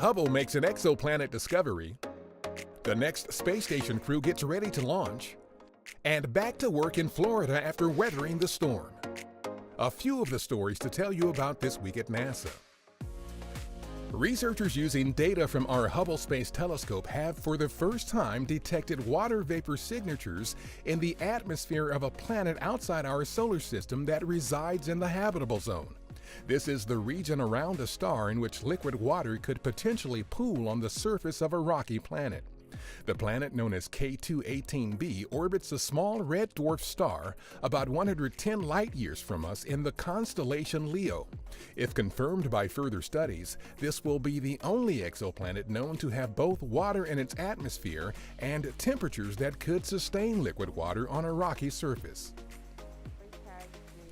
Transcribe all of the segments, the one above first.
Hubble makes an exoplanet discovery, the next space station crew gets ready to launch, and back to work in Florida after weathering the storm. A few of the stories to tell you about this week at NASA. Researchers using data from our Hubble Space Telescope have for the first time detected water vapor signatures in the atmosphere of a planet outside our solar system that resides in the habitable zone. This is the region around a star in which liquid water could potentially pool on the surface of a rocky planet. The planet, known as K2-18b, orbits a small red dwarf star about 110 light-years from us in the constellation Leo. If confirmed by further studies, this will be the only exoplanet known to have both water in its atmosphere and temperatures that could sustain liquid water on a rocky surface.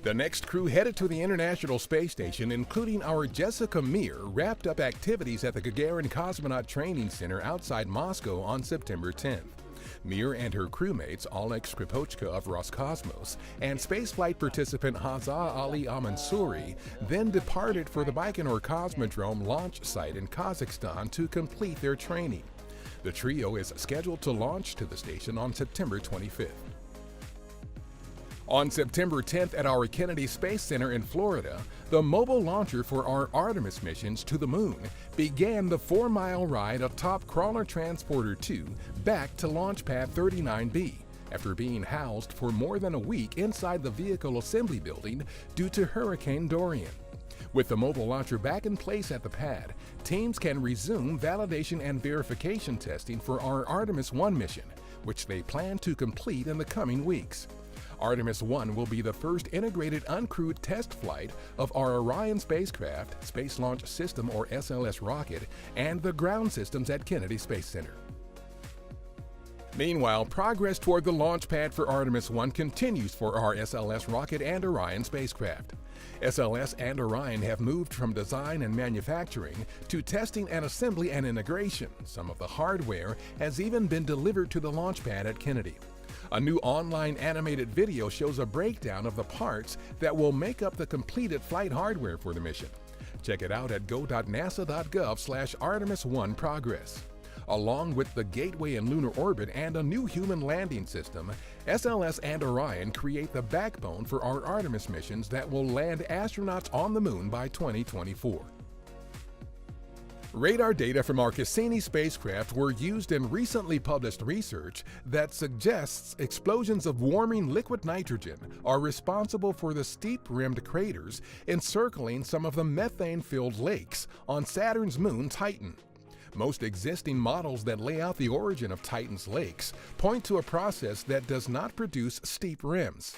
The next crew headed to the International Space Station, including our Jessica Meir, wrapped up activities at the Gagarin Cosmonaut Training Center outside Moscow on September 10th. Meir and her crewmates, Oleg Skripochka of Roscosmos, and spaceflight participant Hazza Ali Al-Mansouri then departed for the Baikonur Cosmodrome launch site in Kazakhstan to complete their training. The trio is scheduled to launch to the station on September 25th. On September 10th at our Kennedy Space Center in Florida, the mobile launcher for our Artemis missions to the Moon began the 4-mile ride atop Crawler Transporter 2 back to Launch Pad 39B after being housed for more than a week inside the vehicle assembly building due to Hurricane Dorian. With the mobile launcher back in place at the pad, teams can resume validation and verification testing for our Artemis 1 mission, which they plan to complete in the coming weeks. Artemis 1 will be the first integrated uncrewed test flight of our Orion spacecraft, Space Launch System or SLS rocket, and the ground systems at Kennedy Space Center. Meanwhile, progress toward the launch pad for Artemis 1 continues for our SLS rocket and Orion spacecraft. SLS and Orion have moved from design and manufacturing to testing and assembly and integration. Some of the hardware has even been delivered to the launch pad at Kennedy. A new online animated video shows a breakdown of the parts that will make up the completed flight hardware for the mission. Check it out at go.nasa.gov/Artemis-1 Along with the Gateway in lunar orbit and a new human landing system, SLS and Orion create the backbone for our Artemis missions that will land astronauts on the Moon by 2024. Radar data from our Cassini spacecraft were used in recently published research that suggests explosions of warming liquid nitrogen are responsible for the steep-rimmed craters encircling some of the methane-filled lakes on Saturn's moon Titan. Most existing models that lay out the origin of Titan's lakes point to a process that does not produce steep rims.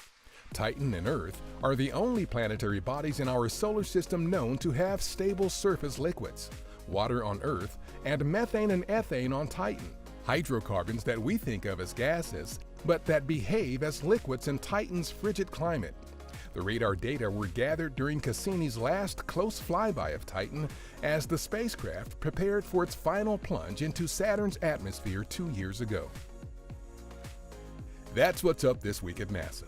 Titan and Earth are the only planetary bodies in our solar system known to have stable surface liquids. Water on Earth, and methane and ethane on Titan, hydrocarbons that we think of as gases, but that behave as liquids in Titan's frigid climate. The radar data were gathered during Cassini's last close flyby of Titan as the spacecraft prepared for its final plunge into Saturn's atmosphere 2 years ago. That's what's up this week at NASA.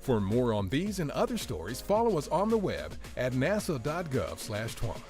For more on these and other stories, follow us on the web at nasa.gov/twama.